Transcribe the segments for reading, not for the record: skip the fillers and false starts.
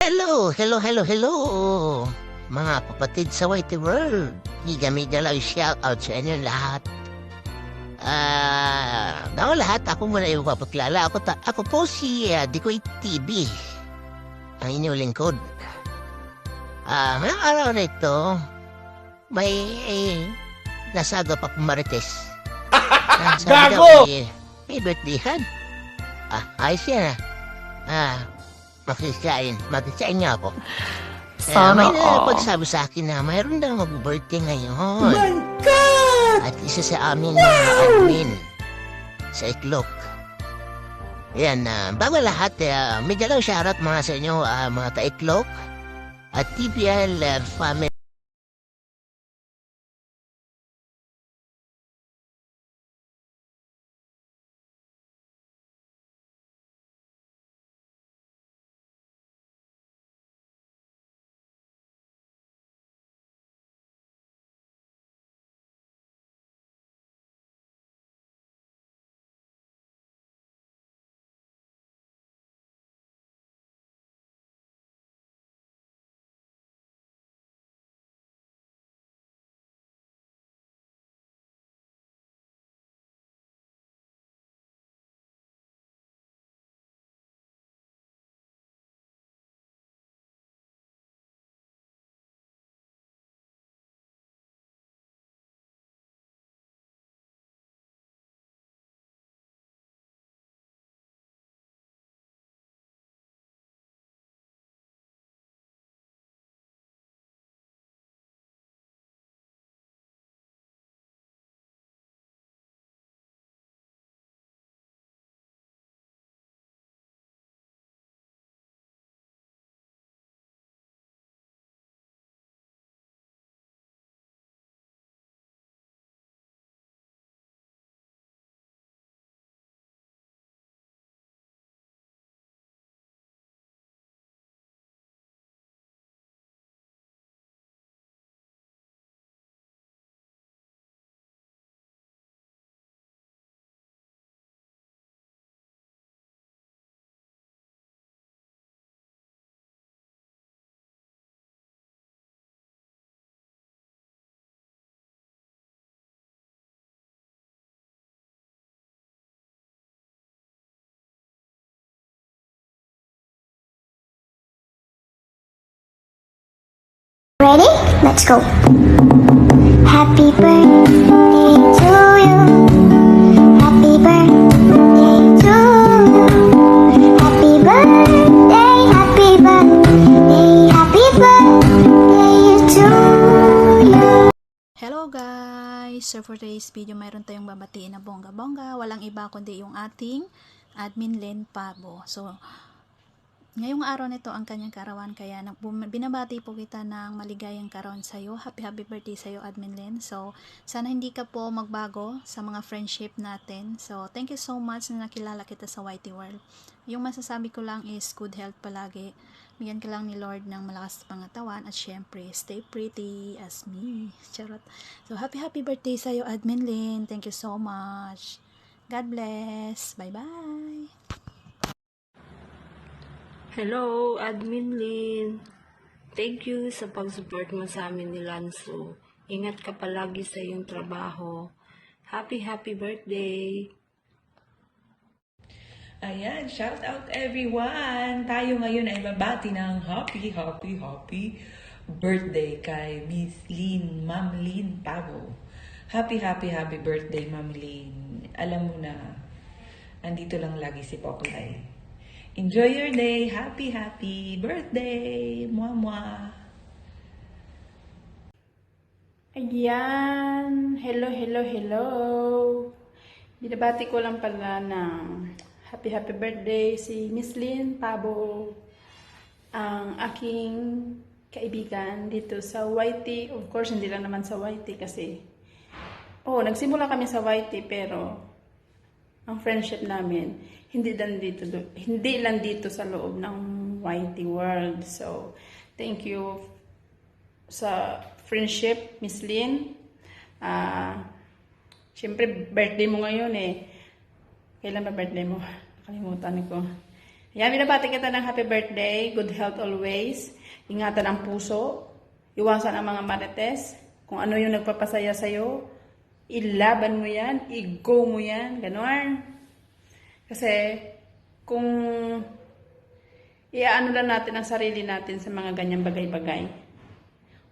Hello, hello, hello, hello! Mga kapatid sa Whitey World, miga-miga lang shoutout sa inyo lahat. Ako lahat, ako muna yung kapaklala. Ako po si Dikoy TV, ang inyong lingkod. Ngayong araw na ito, may nasaga pa po Marites. Gago! May birthdayhan. Ayos yan Magsisain niya ako. Sana may pagsabi sa akin na mayroon daw mag-birthday ngayon. Oh my God! At isa sa amin na admin sa Itlog. Yan, bago lahat, may dalaw shoutout mga sa inyo, mga ka-Itlog at TPL family. Ready? Let's go. Happy birthday to you. Happy birthday to you. Happy birthday, happy birthday, happy birthday to you. Hello guys! So for today's video, mayroon tayong babatiin na bongga-bongga. Walang iba kundi yung ating admin Len Pabo. So, ngayong araw nito ang kanyang karawan, kaya binabati po kita ng maligayang karawan sa'yo. Happy birthday sa'yo, Admin Len. So, sana hindi ka po magbago sa mga friendship natin. So, thank you so much na nakilala kita sa Whitey World. Yung masasabi ko lang is good health palagi. Bigyan ka lang ni Lord ng malakas na pangatawan at syempre, stay pretty as me. Charot. So, happy birthday sa'yo, Admin Len. Thank you so much. God bless. Bye-bye. Hello, Admin Lin. Thank you sa pag-support mo sa amin ni Lanzo. Ingat ka palagi sa iyong trabaho. Happy birthday! Ayan, shout out everyone! Tayo ngayon ay babati ng happy birthday kay Miss Lynn, Ma'am Lynn Pavo. Happy birthday, Ma'am Lynn. Alam mo na, andito lang lagi si Poklay. Enjoy your day. Happy birthday. Mwah. Ayan. Hello. Binabati ko lang pala ng happy birthday si Miss Lynn Pabo, ang aking kaibigan dito sa Whitey. Of course, hindi lang naman sa Whitey kasi nagsimula kami sa Whitey, pero ang friendship namin hindi lang dito sa loob ng Whitey World. So, thank you sa friendship, Miss Lynn. Siyempre, birthday mo ngayon eh. Kailan ba birthday mo? Nakalimutan ko. Ayan, binabati kita ng happy birthday. Good health always. Ingatan ang puso. Iwasan ang mga marites. Kung ano yung nagpapasaya sa'yo, ilaban mo yan. I-go mo yan. Ganon. Kasi, kung iaano lang natin ang sarili natin sa mga ganyang bagay-bagay,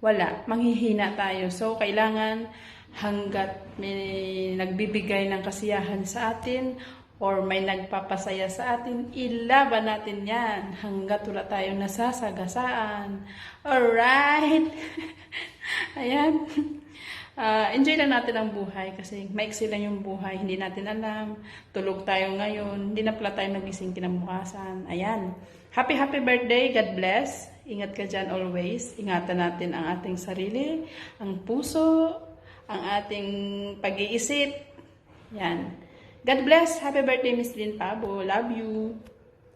wala. Manghihina tayo. So, kailangan hanggat may nagbibigay ng kasiyahan sa atin or may nagpapasaya sa atin, ilaban natin yan hanggat wala tayong nasasagasaan. Alright? Ayan. Enjoy lang natin ang buhay kasi maiksi lang yung buhay. Hindi natin alam. Tulog tayo ngayon. Hindi na pala tayo nagising kinabukasan. Ayan. Happy birthday. God bless. Ingat ka dyan always. Ingatan natin ang ating sarili, ang puso, ang ating pag-iisip. Yan. God bless. Happy birthday, Miss Lynn Pabo. Love you.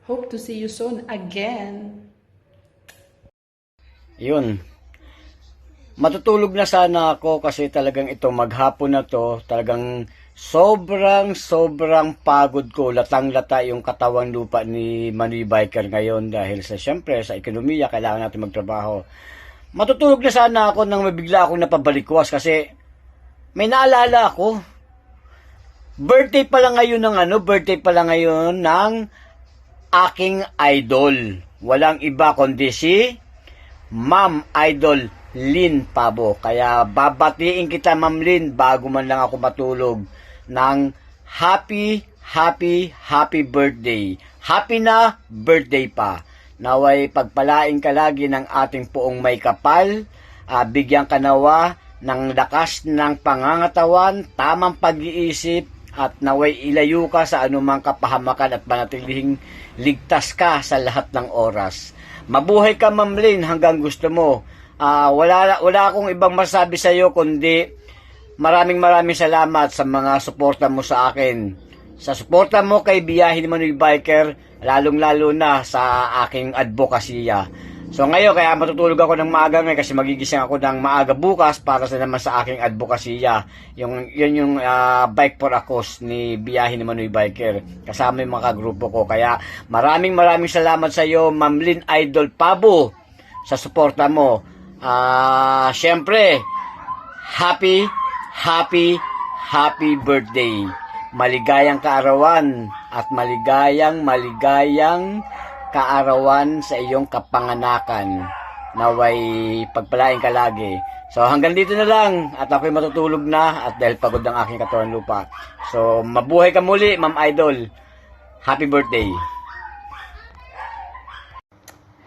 Hope to see you soon again. Yun. Matutulog na sana ako kasi talagang ito maghapon na to. Talagang sobrang pagod ko. Latang-lata yung katawang lupa ni Manoy Biker ngayon dahil sa syempre sa ekonomiya kailangan natin magtrabaho. Matutulog na sana ako nang mabigla akong napabalikwas kasi may naalala ako. Birthday pala ngayon ng aking idol. Walang iba kundi si Ma'am Idol Lynn Pabo. Kaya babatiin kita, Ma'am Lynn, bago man lang ako matulog, ng happy birthday. Happy na birthday pa. Naway pagpalain ka lagi ng ating poong may kapal, bigyan ka nawa ng lakas ng pangangatawan, tamang pag-iisip, at naway ilayo ka sa anumang kapahamakan at panatilihing ligtas ka sa lahat ng oras. Mabuhay ka, Ma'am Lynn, hanggang gusto mo. Wala akong ibang masabi sa iyo kundi maraming salamat sa mga suporta mo sa akin. Sa suporta mo kay Biyahe ni Manoy Biker, lalong-lalo na sa aking advokasya. So ngayon, kaya matutulog ako ng maaga ngayon kasi magigising ako ng maaga bukas para sa naman sa aking advokasya. Yun yung Bike for a Cause ni Biyahe ni Manoy Biker. Kasama yung mga grupo ko. Kaya maraming salamat sa iyo, Ma'am Lynn Idol Pabo, sa suporta mo. Syempre, happy birthday. Maligayang kaarawan at maligayang kaarawan sa iyong kapanganakan. Naway pagpalain ka lagi. So hanggang dito na lang at ako'y matutulog na at dahil pagod ang aking katawan lupa. So mabuhay ka muli, Ma'am Idol. Happy birthday.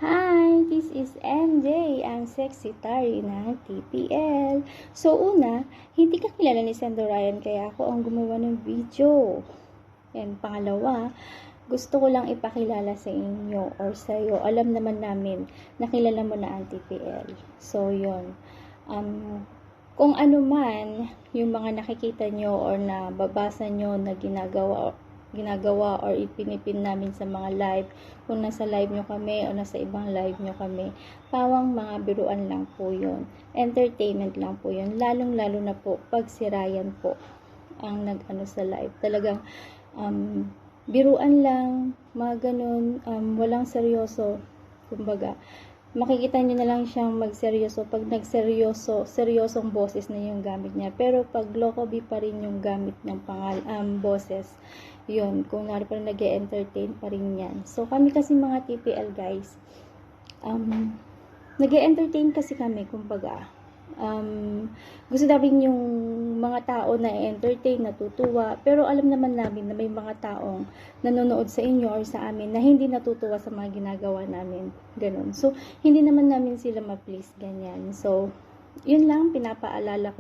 Hi, this is MJ, ang sexy tari ng TPL. So una, hindi ka kilala ni Sendo Ryan kaya ako ang gumawa ng video. And pangalawa, gusto ko lang ipakilala sa inyo or sa iyo. Alam naman namin na kilala mo na ang TPL. So yun. Kung ano man yung mga nakikita nyo or nababasa nyo na ginagawa or ipinipin namin sa mga live, kung nasa live nyo kami o nasa ibang live nyo kami, pawang mga biruan lang po yun. Entertainment lang po yun. Lalong-lalo na po pag si Ryan po ang nag-ano sa live. Talagang biruan lang, mga ganun, walang seryoso. Kumbaga, makikita nyo na lang siyang magseryoso. Pag nagseryoso, seryosong boses na yung gamit niya. Pero pag lokobi pa rin yung gamit niyang boses, yun, kung naroon pa rin nag-e-entertain pa rin yan. So, kami kasi mga TPL guys, nag-e-entertain kasi kami, kumbaga. Gusto namin yung mga tao na entertain, natutuwa, pero alam naman namin na may mga taong nanonood sa inyo or sa amin na hindi natutuwa sa mga ginagawa namin, ganun. So hindi naman namin sila ma-please, ganyan. So yun lang, pinapaalam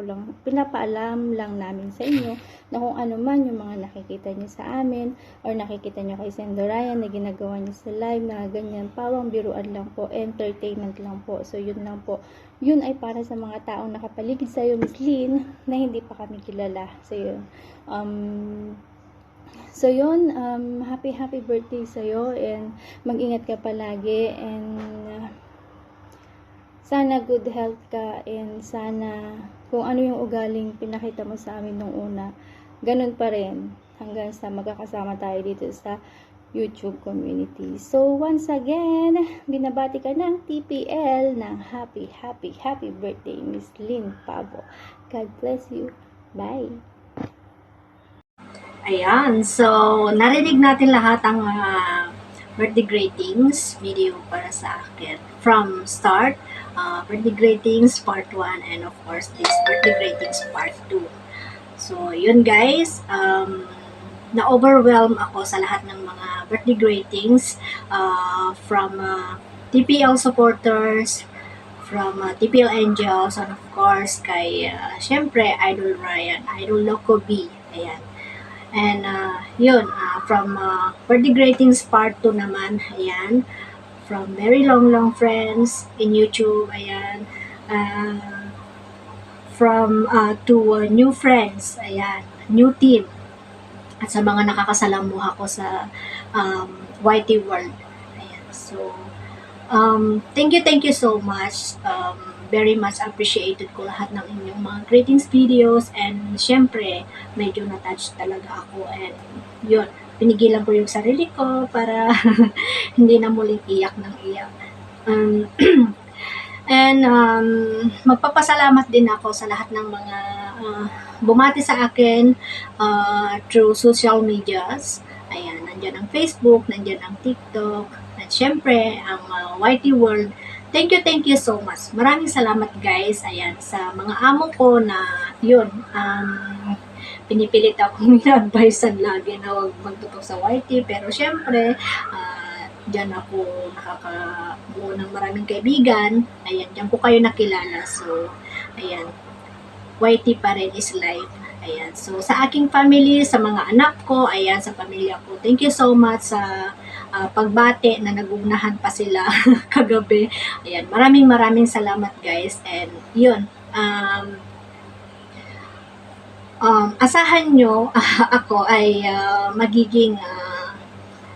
lang namin sa inyo na kung ano man yung mga nakikita nyo sa amin or nakikita nyo kay Sendo Ryan na ginagawa nyo sa live na ganyan, pawang biruan lang po, entertainment lang po. So yun lang po, yun ay para sa mga taong nakapaligid sa iyo, Miss Lynn, na hindi pa kami kilala. So yun, happy birthday sa iyo and mag-ingat ka palagi and sana good health ka and sana kung ano yung ugaling pinakita mo sa amin nung una, ganun pa rin hanggang sa magkakasama tayo dito sa YouTube community. So, once again, binabati ka ng TPL ng happy birthday, Miss Lynn Pabo. God bless you. Bye! Ayan, so narinig natin lahat ang birthday greetings video para sa akin. From start, birthday greetings part 1 and of course this birthday greetings part 2. So yun guys, na-overwhelm ako sa lahat ng mga birthday greetings from TPL supporters, from TPL Angels, and of course kay syempre Idol Ryan, Idol Loco B. Ayan. And yun, from birthday greetings part 2 naman, ayan, from very long friends in YouTube, ayan, from to new friends, ayan, new team, at sa mga nakakasalamuha ko sa YT World, ayan, so, thank you so much, very much appreciated ko lahat ng inyong mga greetings videos, and syempre medyo na-touch talaga ako, and yun, pinigilan ko yung sarili ko para hindi na muling iyak ng iyak. And magpapasalamat din ako sa lahat ng mga bumati sa akin through social medias. Ayan, nandyan ang Facebook, nandyan ang TikTok, at syempre ang YT World. Thank you so much. Maraming salamat guys. Ayan, sa mga amo ko na yun, pinipilit akong ina-advisean lagi na huwag magtutok sa YT. Pero syempre, dyan ako nakakabuo ng maraming kaibigan. Ayan, dyan ko kayo nakilala. So, ayan, YT pa rin is life. Ayan, so sa aking family, sa mga anak ko, ayan, sa pamilya ko, thank you so much sa pagbati na nagunahan pa sila kagabi. Ayan, maraming salamat guys. And yun, asahan nyo, ako ay magiging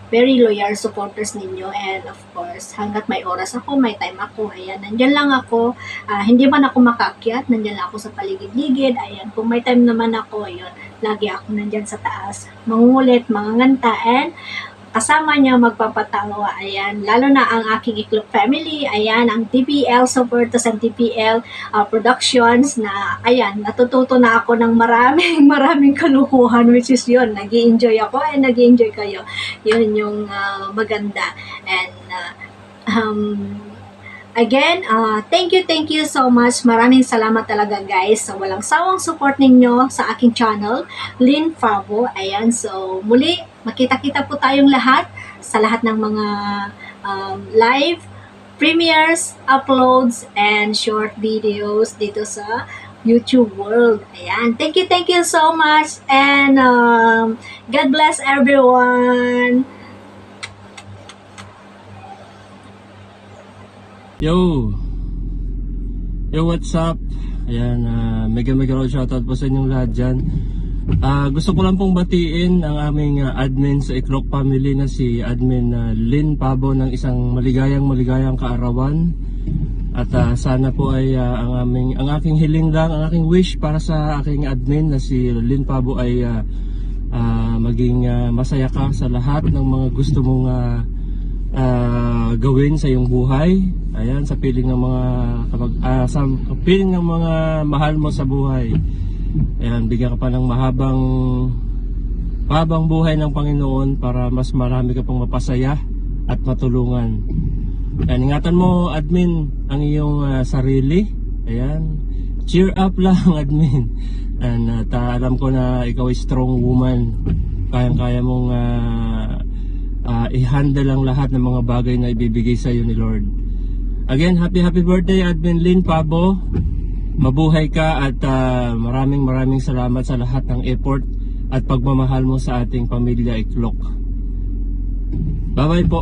very loyal supporters ninyo, and of course, hanggat may oras ako, may time ako, ayan, nandyan lang ako, hindi man ako makaakyat, nandyan lang ako sa paligid-ligid, ayan, kung may time naman ako, ayun, lagi ako nandyan sa taas, mangungulit, manganganta, and kasama niya magpapatawa, ayan, lalo na ang aking Iklop family, ayan, ang TPL supporters and TPL productions na, ayan, natututo na ako ng maraming kalukuhan, which is yun, nag-i-enjoy ako and nag-i-enjoy kayo, yun yung maganda. And again, thank you so much. Maraming salamat talaga guys sa walang sawang support ninyo sa aking channel, Lynn Pabo. Ayan, so muli, makita-kita po tayong lahat sa lahat ng mga live premieres, uploads, and short videos dito sa YouTube world. Ayan, thank you so much, and God bless everyone. Yo, what's up? Ayan, mega shoutout po sa inyong lahat dyan. Gusto ko lang pong batiin ang aming admin sa Iklok family na si admin Lynn Pabo ng isang maligayang kaarawan. At sana po ay ang aking hiling lang, ang aking wish para sa aking admin na si Lynn Pabo ay maging masaya ka sa lahat ng mga gusto mong gawin sa iyong buhay. Ayan, sa piling ng mga mahal mo sa buhay. Ayan, bigyan ka pa ng mahabang buhay ng Panginoon para mas marami ka pang mapasaya at matulungan. Ayan, ingatan mo admin ang iyong sarili. Ayan, cheer up lang admin. And alam ko na ikaw ay strong woman. Kayang-kaya mong i-handle ang lahat ng mga bagay na ibibigay sa iyo ni Lord. Again, happy birthday admin Lynn Pabo. Mabuhay ka, at maraming salamat sa lahat ng effort at pagmamahal mo sa ating pamilya Iklok. Bye bye po.